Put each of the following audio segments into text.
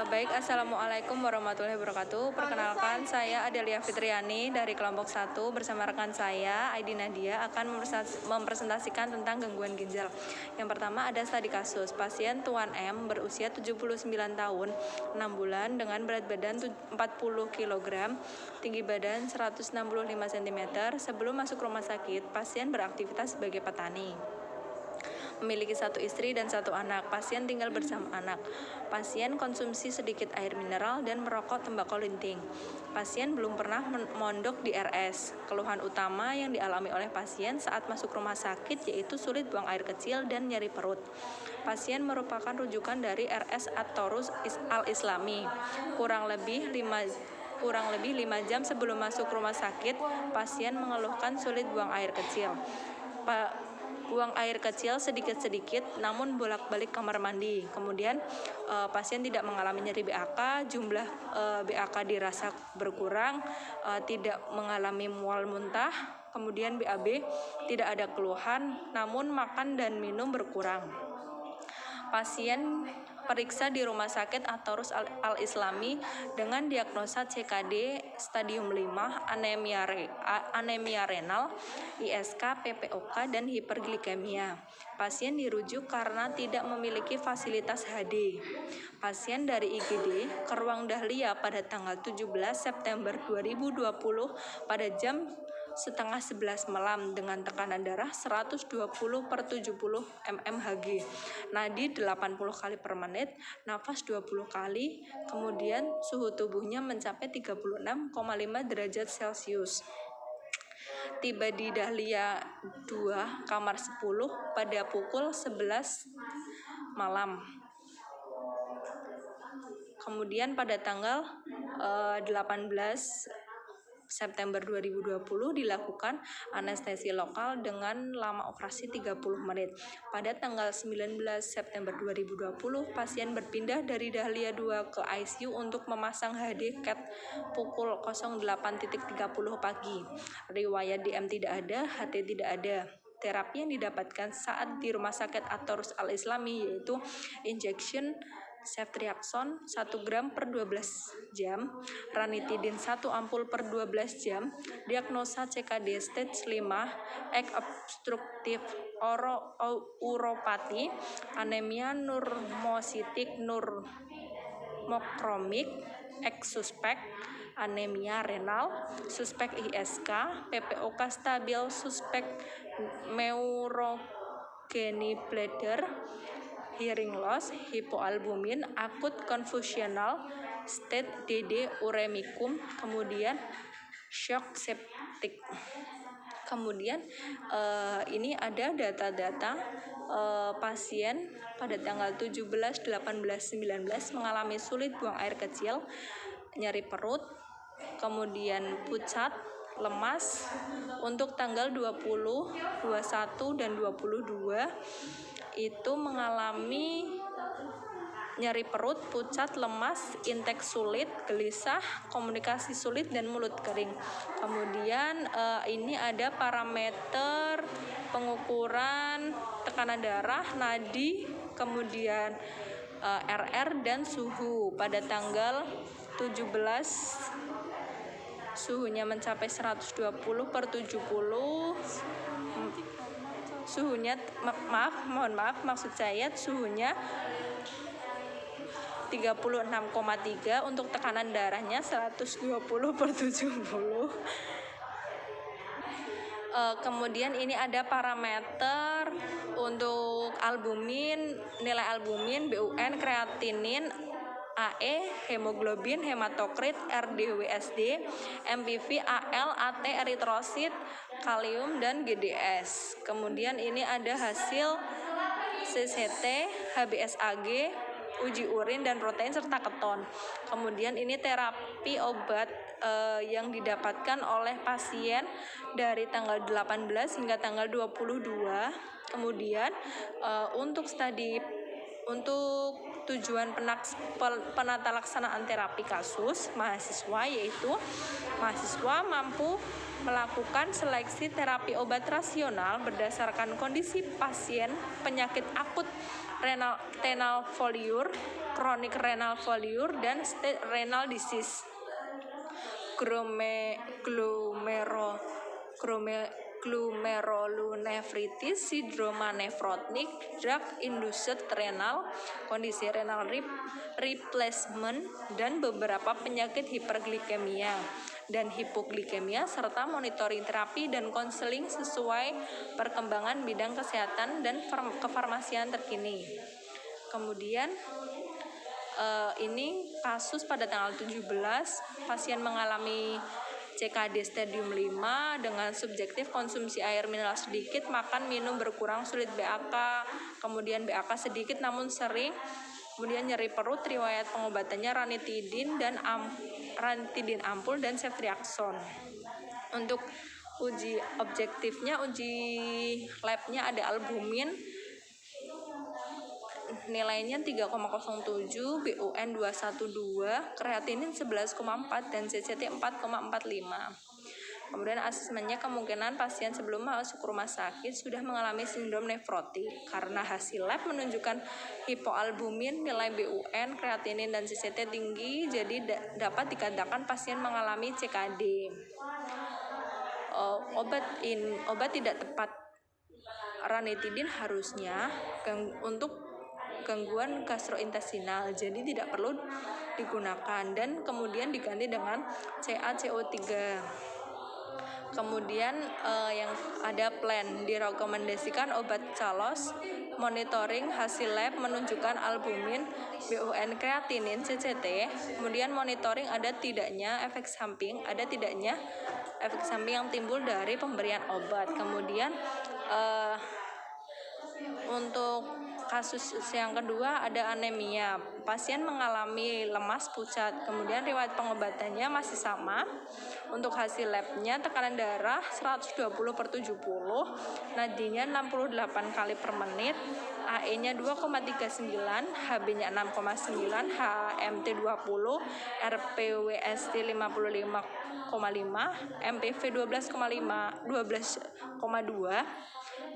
Baik, Assalamualaikum warahmatullahi wabarakatuh. Perkenalkan, saya Adelia Fitriani dari kelompok 1 bersama rekan saya, Aidi Nadia, akan mempresentasikan tentang gangguan ginjal. Yang pertama ada studi kasus, pasien Tuan M berusia 79 tahun, 6 bulan dengan berat badan 40 kg, tinggi badan 165 cm. Sebelum masuk rumah sakit, pasien beraktivitas sebagai petani. Memiliki 1 istri dan 1 anak. Pasien tinggal bersama anak. Pasien konsumsi sedikit air mineral dan merokok tembakau linting. Pasien belum pernah mondok di RS. Keluhan utama yang dialami oleh pasien saat masuk rumah sakit yaitu sulit buang air kecil dan nyeri perut. Pasien merupakan rujukan dari RS At-Torus Al-Islami. Kurang lebih 5 jam sebelum masuk rumah sakit, pasien mengeluhkan sulit buang air kecil. Buang air kecil sedikit-sedikit namun bolak-balik kamar mandi. Kemudian pasien tidak mengalami nyeri BAK, jumlah BAK dirasa berkurang, tidak mengalami mual muntah. Kemudian BAB tidak ada keluhan namun makan dan minum berkurang. Pasien periksa di Rumah Sakit At-Torus Al-Islami dengan diagnosa CKD stadium 5, anemia renal, ISK, PPOK, dan hiperglikemia. Pasien dirujuk karena tidak memiliki fasilitas HD. Pasien dari IGD ke ruang Dahlia pada tanggal 17 September 2020 pada jam setengah 11 malam dengan tekanan darah 120/70 mmHg, nadi 80 kali per menit, nafas 20 kali, kemudian suhu tubuhnya mencapai 36,5 derajat Celcius. Tiba di Dahlia 2, kamar 10 pada pukul 11 malam. Kemudian pada tanggal 18 September 2020 dilakukan anestesi lokal dengan lama operasi 30 menit. Pada tanggal 19 September 2020, pasien berpindah dari Dahlia 2 ke ICU untuk memasang HD CAT pukul 08.30 pagi. Riwayat DM tidak ada, HT tidak ada. Terapi yang didapatkan saat di Rumah Sakit At-Torus Al-Islami yaitu injection ceftriaxone 1 gram per 12 jam, ranitidin 1 ampul per 12 jam, diagnosa CKD stage 5, obstruktif uropati, anemia normositik normokranik, suspek, anemia renal, suspek ISK, PPOK stabil, suspek neurogenic bladder, hearing loss, hipoalbumin, akut confusional state DD uremicum, kemudian shock septic. Kemudian ini ada data-data pasien pada tanggal 17, 18, 19 mengalami sulit buang air kecil, nyeri perut, kemudian pucat, lemas. Untuk tanggal 20, 21, dan 22 itu mengalami nyeri perut, pucat, lemas, intake sulit, gelisah, komunikasi sulit, dan mulut kering. Kemudian ini ada parameter pengukuran tekanan darah, nadi, kemudian RR dan suhu. Pada tanggal 17 suhunya mencapai 120/70. Suhunya suhunya 36,3, untuk tekanan darahnya 120/70. Kemudian ini ada parameter untuk albumin, nilai albumin, BUN, kreatinin, AE, hemoglobin, hematokrit, RDWSD, MPV, AL, AT, eritrosit, kalium, dan GDS. Kemudian ini ada hasil CCT, HBsAg, uji urin dan protein serta keton. Kemudian ini terapi obat yang didapatkan oleh pasien dari tanggal 18 hingga tanggal 22. Kemudian untuk studi Untuk tujuan penata laksanaan terapi kasus mahasiswa, yaitu mahasiswa mampu melakukan seleksi terapi obat rasional berdasarkan kondisi pasien penyakit akut renal failure, chronic renal failure, dan stage renal disease, glomerulonefritis, sindroma nefrotik, drug-induced renal, kondisi renal replacement, dan beberapa penyakit hiperglikemia dan hipoglikemia, serta monitoring terapi dan konseling sesuai perkembangan bidang kesehatan dan kefarmasian terkini. Kemudian ini kasus pada tanggal 17, pasien mengalami CKD stadium 5 dengan subjektif konsumsi air mineral sedikit, makan minum berkurang, sulit BAK, kemudian BAK sedikit namun sering, kemudian nyeri perut, riwayat pengobatannya ranitidin ampul dan ceftriaxone. Untuk uji objektifnya, uji labnya ada albumin nilainya 3,07, BUN 212, kreatinin 11,4, dan CCT 4,45. Kemudian asesmennya, kemungkinan pasien sebelum masuk rumah sakit sudah mengalami sindrom nefrotik karena hasil lab menunjukkan hipoalbumin, nilai BUN, kreatinin, dan CCT tinggi, jadi dapat dikatakan pasien mengalami CKD. Obat tidak tepat ranitidin harusnya untuk gangguan gastrointestinal, jadi tidak perlu digunakan, dan kemudian diganti dengan CaCO3. Kemudian yang ada plan, direkomendasikan obat Calos, monitoring hasil lab menunjukkan albumin, BUN, kreatinin, CCT, kemudian monitoring ada tidaknya efek samping yang timbul dari pemberian obat. Kemudian untuk kasus yang kedua ada anemia, pasien mengalami lemas pucat, kemudian riwayat pengobatannya masih sama. Untuk hasil labnya, tekanan darah 120/70, nadinya 68 kali per menit, AE-nya 2,39, HB-nya 6,9, HMT 20, RPWST 55,5, MPV 12,2,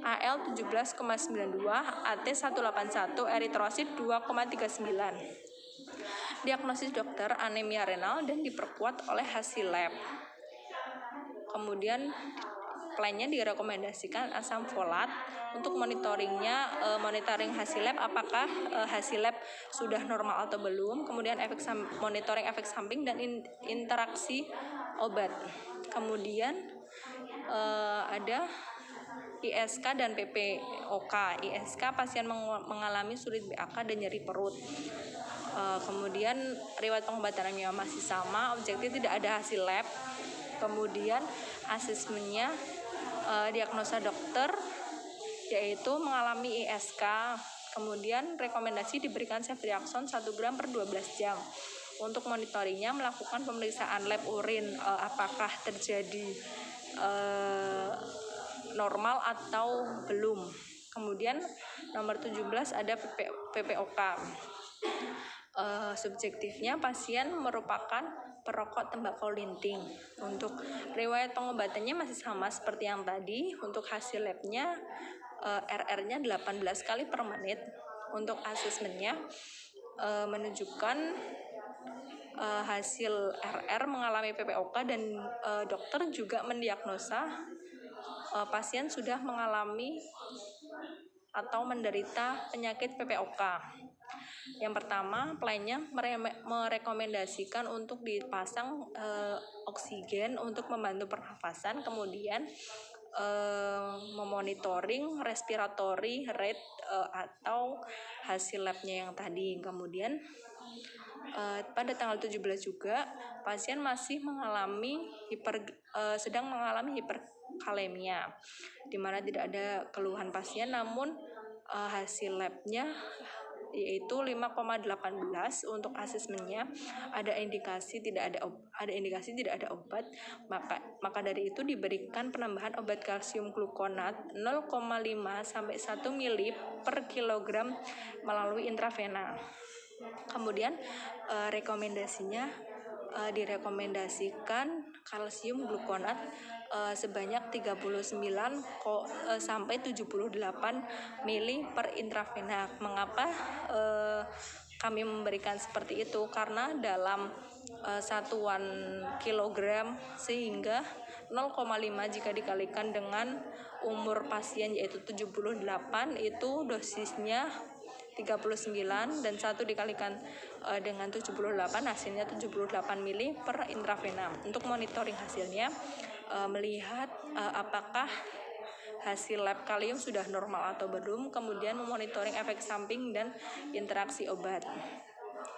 AL 17,92, AT 181, eritrosit 2,39. Diagnosis dokter anemia renal dan diperkuat oleh hasil lab. Kemudian plannya direkomendasikan asam folat untuk monitoring hasil lab, apakah hasil lab sudah normal atau belum, kemudian monitoring efek samping dan interaksi obat. Kemudian ada ISK dan PPOK. ISK, pasien mengalami sulit BAK dan nyeri perut. Kemudian riwayat pengobatannya masih sama, objektif tidak ada hasil lab. Kemudian asesmennya, diagnosa dokter yaitu mengalami ISK. Kemudian rekomendasi diberikan ceftriaxone 1 gram per 12 jam. Untuk monitoringnya, melakukan pemeriksaan lab urin, apakah terjadi normal atau belum. Kemudian nomor 17 ada PPOK. Subjektifnya, pasien merupakan perokok tembakau linting. Untuk riwayat pengobatannya masih sama seperti yang tadi. Untuk hasil labnya, RR-nya 18 kali per menit. Untuk asesmennya menunjukkan hasil RR mengalami PPOK, dan dokter juga mendiagnosa pasien sudah mengalami atau menderita penyakit PPOK. Yang pertama, plannya merekomendasikan untuk dipasang oksigen untuk membantu pernafasan, kemudian memonitoring respiratory rate atau hasil labnya yang tadi. Kemudian pada tanggal 17 juga pasien masih sedang mengalami hiperkalemia, di mana tidak ada keluhan pasien, namun hasil labnya yaitu 5,18. Untuk asesmennya ada indikasi tidak ada obat, maka dari itu diberikan penambahan obat kalsium glukonat 0,5 sampai 1 mili per kilogram melalui intravena. Kemudian rekomendasinya direkomendasikan kalsium glukonat sebanyak 39 sampai 78 mili per intravena. Mengapa kami memberikan seperti itu? Karena dalam satuan kilogram, sehingga 0,5 jika dikalikan dengan umur pasien yaitu 78, itu dosisnya 39, dan 1 dikalikan dengan 78 hasilnya 78 mili per intravena. Untuk monitoring hasilnya, melihat apakah hasil lab kalium sudah normal atau belum, kemudian memonitoring efek samping dan interaksi obat.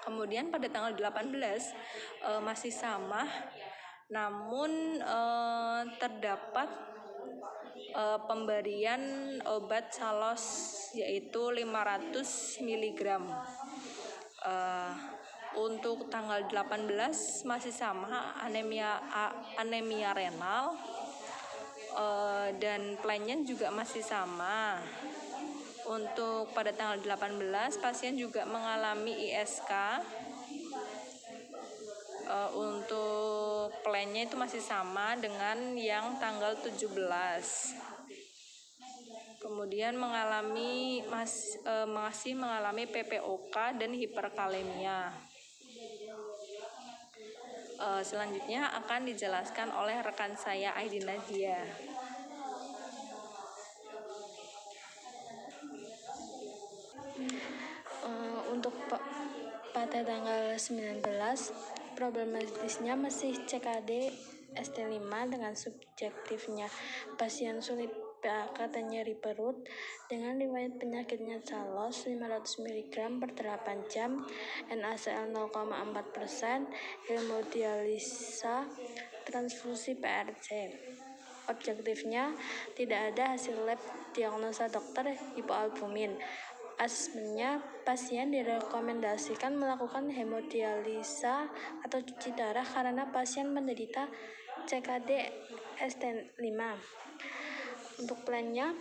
Kemudian pada tanggal 18 masih sama, namun terdapat pemberian obat salos yaitu 500 mg. Untuk tanggal 18 masih sama, anemia renal, dan plannya juga masih sama. Untuk pada tanggal 18 pasien juga mengalami ISK. Untuk plannya itu masih sama dengan yang tanggal 17. Kemudian masih mengalami PPOK dan hiperkalemia. Selanjutnya akan dijelaskan oleh rekan saya Aidi Nadia. Untuk pada tanggal 19, problematisnya masih CKD ST5 dengan subjektifnya pasien sulit PAK dan nyeri perut dengan riwayat penyakitnya salos 500 mg per 8 jam, NaCl 0,4%, hemodialisa, transfusi PRC. Objektifnya tidak ada hasil lab diagnosa dokter hipoalbumin. Asesmennya, pasien direkomendasikan melakukan hemodialisa atau cuci darah karena pasien menderita CKD ST5. Untuk plannya,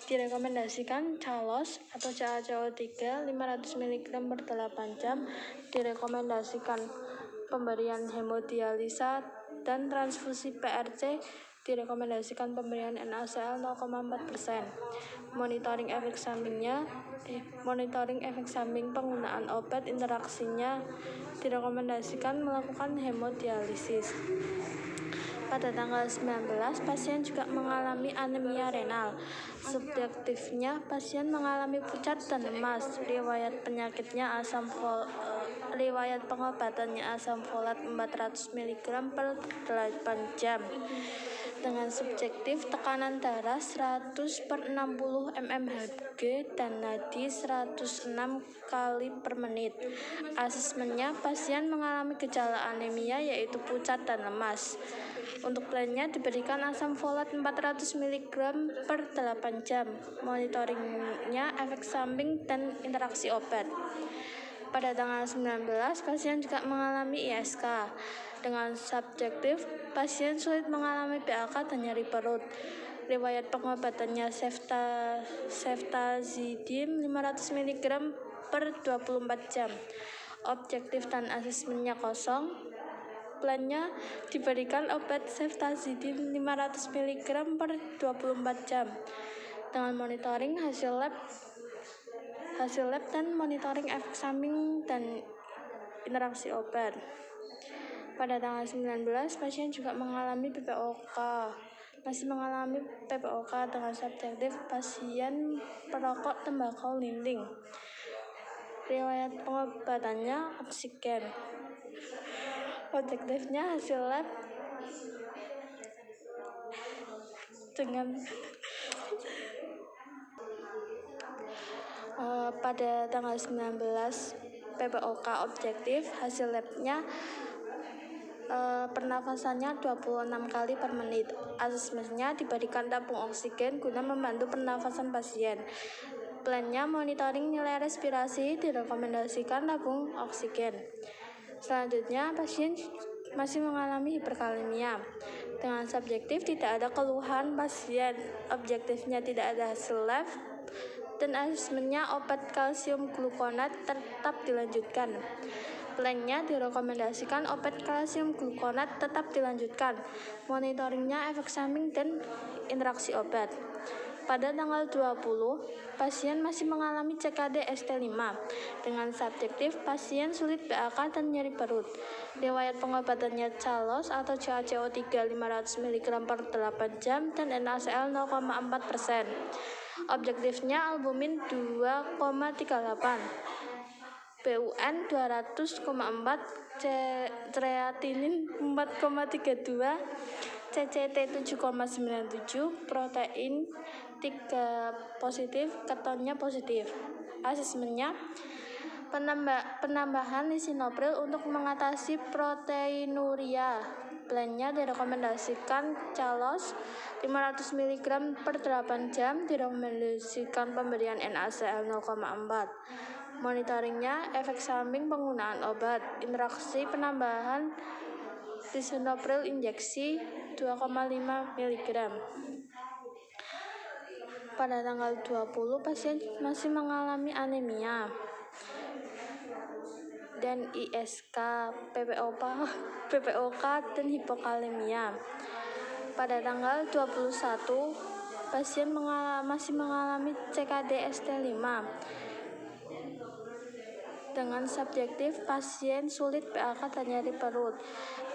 direkomendasikan CALOS atau CaCO3 500 mg per 8 jam, direkomendasikan pemberian hemodialisa dan transfusi PRC, direkomendasikan pemberian NaCl 0,4%. Monitoring efek samping penggunaan obat interaksinya, direkomendasikan melakukan hemodialisis. Pada tanggal 19, pasien juga mengalami anemia renal. Subjektifnya, pasien mengalami pucat dan lemas. Riwayat pengobatannya asam folat 400 mg per 8 jam. Dengan subjektif, tekanan darah 100/60 mmHg dan nadi 106 kali per menit. Asesmennya, pasien mengalami gejala anemia yaitu pucat dan lemas. Untuk plannya diberikan asam folat 400 mg per 8 jam. Monitoringnya efek samping dan interaksi obat. Pada tanggal 19, pasien juga mengalami ISK. Dengan subjektif, pasien sulit mengalami PAK dan nyeri perut. Riwayat pengobatannya ceftazidime 500 mg per 24 jam. Objektif dan asesmennya kosong. Plannya diberikan obat ceftazidime 500 mg per 24 jam. Dengan monitoring hasil lab dan monitoring efek samping dan interaksi obat. Pada tanggal 19, pasien juga mengalami PPOK. Masih mengalami PPOK dengan subjektif, pasien perokok tembakau linding. Riwayat pengobatannya oksigen. Objektifnya hasil lab dengan pada tanggal 19 PPOK objektif, hasil labnya pernafasannya 26 kali per menit. Asesmennya diberikan tabung oksigen guna membantu pernafasan pasien. Plannya monitoring nilai respirasi, direkomendasikan tabung oksigen. Selanjutnya, pasien masih mengalami hiperkalemia. Dengan subjektif tidak ada keluhan pasien, objektifnya tidak ada hasil lab, dan asesmennya obat kalsium glukonat tetap dilanjutkan. Plannya direkomendasikan obat kalsium glukonat tetap dilanjutkan. Monitoringnya efek samping dan interaksi obat. Pada tanggal 20, pasien masih mengalami CKD ST5. Dengan subjektif, pasien sulit BAK dan nyeri perut. Riwayat pengobatannya CALOS atau CaCO3 500 mg per 8 jam dan NaCl 0,4%. Objektifnya albumin 2,38, BUN 200,4, kreatinin 4,32, CCT 7,97, protein 3 positif, ketonnya positif. Asesmennya penambahan lisinopril untuk mengatasi proteinuria. Plannya direkomendasikan CALOS 500 mg per 8 jam, direkomendasikan pemberian NaCl 0,4. Monitoringnya efek samping penggunaan obat, interaksi penambahan lisinopril injeksi 2,5 mg. Pada tanggal 20, pasien masih mengalami anemia dan ISK, PPOK, dan hipokalemia. Pada tanggal 21, pasien masih mengalami CKD ST5. Dengan subjektif, pasien sulit BAK dan nyeri perut.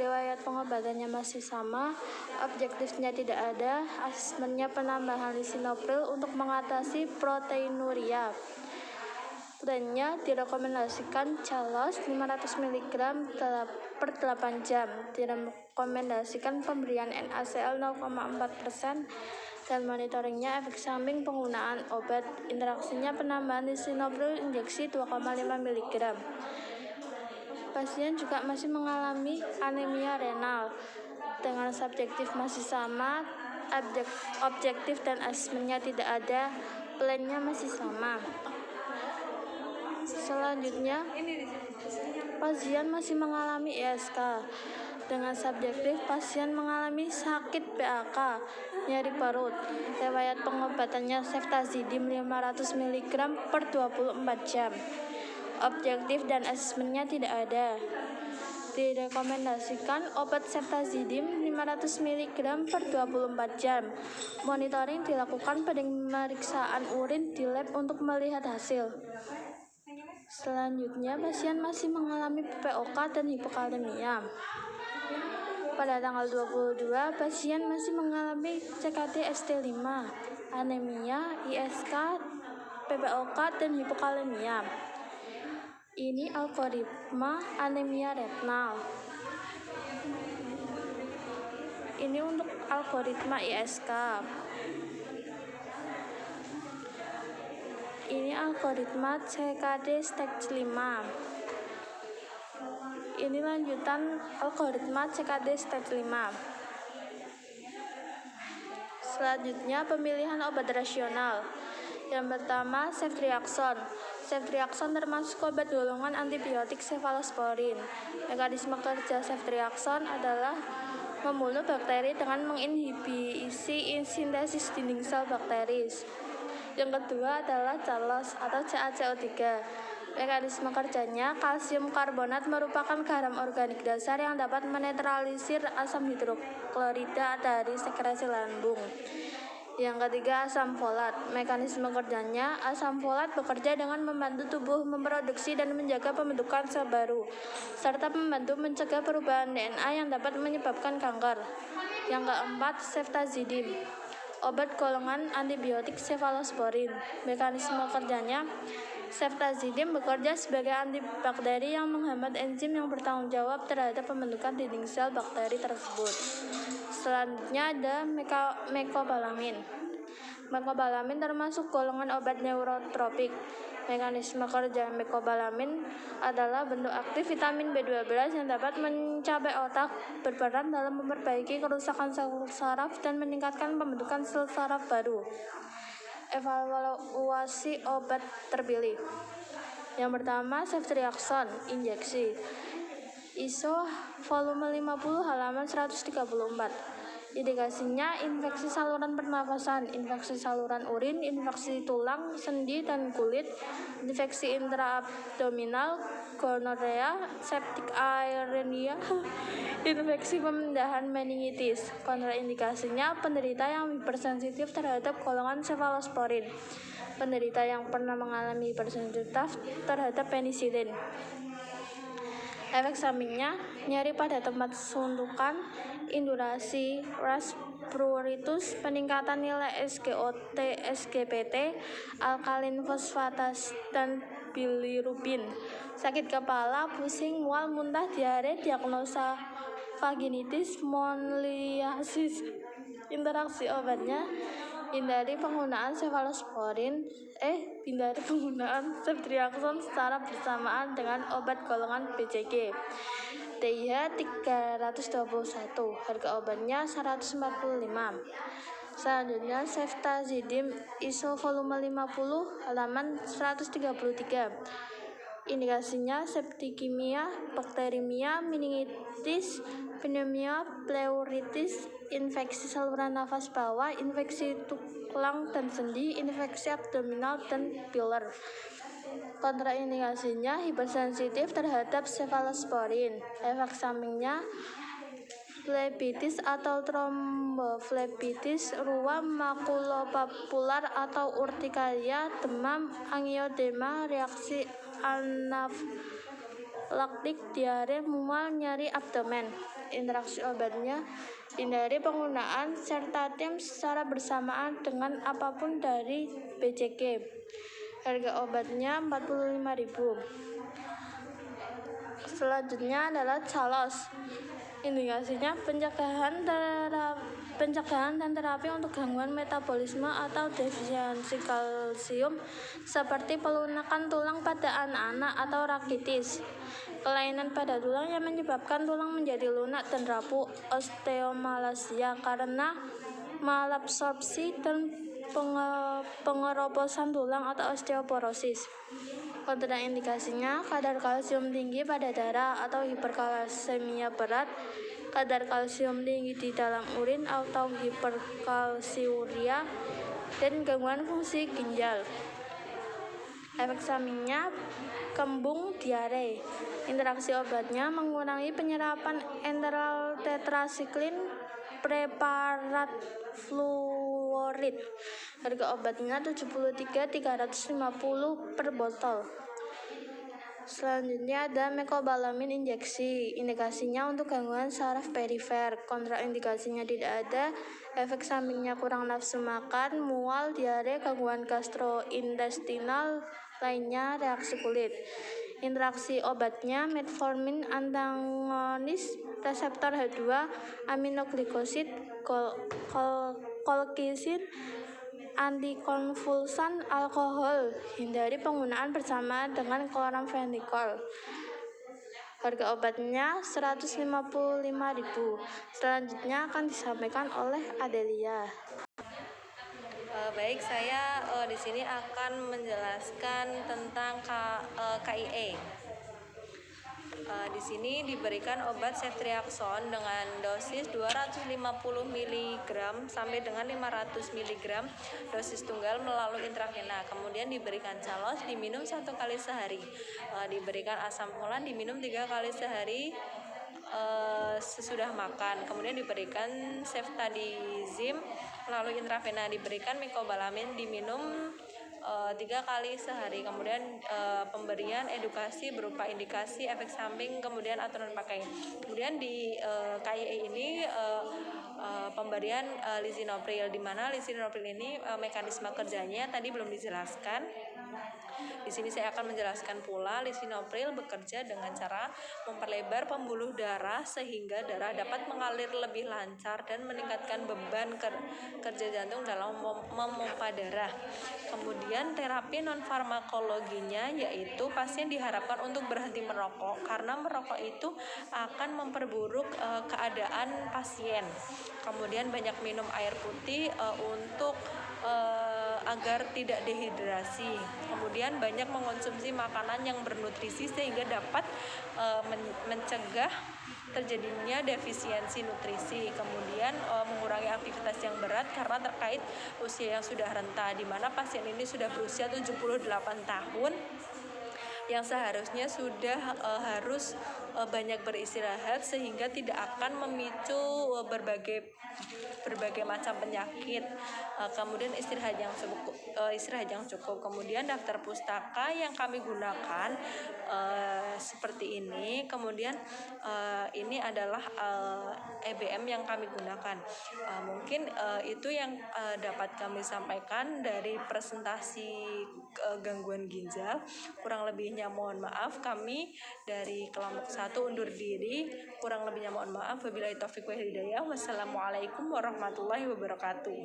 Riwayat pengobatannya masih sama, objektifnya tidak ada, asesmennya penambahan lisinopril untuk mengatasi proteinuria. Plannya direkomendasikan CALOS 500 mg per 8 jam, direkomendasikan pemberian NaCl 0,4%, dan monitoringnya efek samping penggunaan obat, interaksinya penambahan lisinopril injeksi 2,5 mg. Pasien juga masih mengalami anemia renal. Dengan subjektif masih sama, objektif dan asesmennya tidak ada, plannya masih sama. Selanjutnya, pasien masih mengalami ISK. Dengan subjektif, pasien mengalami sakit BAK, nyeri perut. Riwayat pengobatannya ceftazidime 500 mg per 24 jam. Objektif dan asesmennya tidak ada. Direkomendasikan obat ceftazidime 500 mg per 24 jam. Monitoring dilakukan pada pemeriksaan urin di lab untuk melihat hasil. Selanjutnya, pasien masih mengalami PPOK dan hipokalemia. Pada tanggal 22, pasien masih mengalami CKD ST5, anemia, ISK, PPOK, dan hipokalemia. Ini algoritma anemia renal. Ini untuk algoritma ISK. Ini algoritma CKD stage 5. Ini lanjutan algoritma CKD stage 5. Selanjutnya, pemilihan obat rasional. Yang pertama, ceftriaxone. Ceftriaxone termasuk obat golongan antibiotik cefalosporin. Mekanisme kerja ceftriaxone adalah membunuh bakteri dengan menginhibisi sintesis dinding sel bakteris. Yang kedua adalah CALOS atau CaCO3. Mekanisme kerjanya, kalsium karbonat merupakan garam organik dasar yang dapat menetralisir asam hidroklorida dari sekresi lambung. Yang ketiga, asam folat. Mekanisme kerjanya, asam folat bekerja dengan membantu tubuh memproduksi dan menjaga pembentukan sel baru, serta membantu mencegah perubahan DNA yang dapat menyebabkan kanker. Yang keempat, ceftazidime. Obat golongan antibiotik cefalosporin. Mekanisme kerjanya, ceftazidime bekerja sebagai antibakteri yang menghambat enzim yang bertanggung jawab terhadap pembentukan dinding sel bakteri tersebut. Selanjutnya ada mecobalamin. Mecobalamin termasuk golongan obat neurotropik. Mekanisme kerja mecobalamin adalah bentuk aktif vitamin B12 yang dapat mencapai otak, berperan dalam memperbaiki kerusakan sel saraf dan meningkatkan pembentukan sel saraf baru. Evaluasi obat terpilih. Yang pertama, ceftriaxone injeksi. ISO volume 50 halaman 134. Indikasinya infeksi saluran pernafasan, infeksi saluran urin, infeksi tulang, sendi, dan kulit, infeksi intraabdominal, gonorea, septic aerenia, infeksi pemindahan meningitis. Kontraindikasinya penderita yang hipersensitif terhadap golongan cefalosporin, penderita yang pernah mengalami hipersensitif terhadap penisilin. Efek sampingnya, nyeri pada tempat suntukan, indurasi, ras pruritus, peningkatan nilai SGOT, SGPT, alkalin fosfatase, dan bilirubin, sakit kepala, pusing, mual, muntah, diare, diagnosa vaginitis, monliasis. Interaksi obatnya, hindari penggunaan ceftriaxone secara bersamaan dengan obat golongan BCG. DIH 321, harga obatnya 145. Selanjutnya, ceftazidime ISO volume 50 halaman 133. Indikasinya septikemia, bakterimia, meningitis, pneumonia, pleuritis, infeksi saluran nafas bawah, infeksi tulang dan sendi, infeksi abdominal, dan pilar. Kontraindikasinya hipersensitif terhadap cefalosporin. Efek sampingnya flebitis atau tromboflebitis, ruam makulopapular atau urtikaria, demam, angiodema, reaksi anafilaktik, diare, mual, nyeri abdomen. Interaksi obatnya, hindari penggunaan sertatim secara bersamaan dengan apapun dari BCG. Harga obatnya 45.000. Selanjutnya adalah Calos. Indikasinya pencegahan dan terapi untuk gangguan metabolisme atau defisiensi kalsium seperti pelunakan tulang pada anak-anak atau rakitis, kelainan pada tulang yang menyebabkan tulang menjadi lunak dan rapuh, osteomalasia karena malabsorpsi, dan pengeroposan tulang atau osteoporosis. Kontraindikasinya kadar kalsium tinggi pada darah atau hiperkalsemia berat, kadar kalsium tinggi di dalam urin atau hiperkalsiuria, dan gangguan fungsi ginjal. Efek sampingnya kembung, diare. Interaksi obatnya mengurangi penyerapan enteral tetrasiklin preparat fluorid. Harga obatnya 73.350 per botol. Selanjutnya ada mecobalamin injeksi. Indikasinya untuk gangguan saraf perifer. Kontraindikasinya tidak ada. Efek sampingnya kurang nafsu makan, mual, diare, gangguan gastrointestinal lainnya, reaksi kulit. Interaksi obatnya metformin antagonis reseptor H2, aminoglikosid, kolkisin, antikonvulsan, alkohol. Hindari penggunaan bersamaan dengan chloramphenicol. Harga obatnya 155.000. Selanjutnya akan disampaikan oleh Adelia. Baik, saya di sini akan menjelaskan tentang KIE. Di sini diberikan obat ceftriaxone dengan dosis 250 mg sampai dengan 500 mg dosis tunggal melalui intravena. Kemudian diberikan Calos diminum 1 kali sehari. Diberikan asam folat diminum 3 kali sehari sesudah makan. Kemudian diberikan ceftazidime melalui intravena, diberikan mecobalamin diminum 3 kali sehari. Kemudian pemberian edukasi berupa indikasi, efek samping, kemudian aturan pakai. Kemudian di KIE ini pemberian lisinopril, di mana lisinopril ini mekanisme kerjanya tadi belum dijelaskan. Di sini saya akan menjelaskan pula. Lisinopril bekerja dengan cara memperlebar pembuluh darah sehingga darah dapat mengalir lebih lancar dan meningkatkan beban kerja jantung dalam memompa darah. Kemudian terapi non-farmakologinya yaitu pasien diharapkan untuk berhenti merokok karena merokok itu akan memperburuk keadaan pasien. Kemudian banyak minum air putih untuk agar tidak dehidrasi. Kemudian banyak mengonsumsi makanan yang bernutrisi sehingga dapat mencegah terjadinya defisiensi nutrisi. Kemudian mengurangi aktivitas yang berat karena terkait usia yang sudah renta, di mana pasien ini sudah berusia 78 tahun yang seharusnya sudah harus banyak beristirahat sehingga tidak akan memicu berbagai macam penyakit. Kemudian istirahat yang cukup. Kemudian daftar pustaka yang kami gunakan seperti ini. Kemudian ini adalah EBM yang kami gunakan. Mungkin itu yang dapat kami sampaikan dari presentasi gangguan ginjal. Kurang lebihnya mohon maaf. Kami dari kelompok 1 undur diri. Kurang lebihnya mohon maaf. Wabillahi taufiq wal hidayah. Wassalamualaikum warahmatullahi wabarakatuh.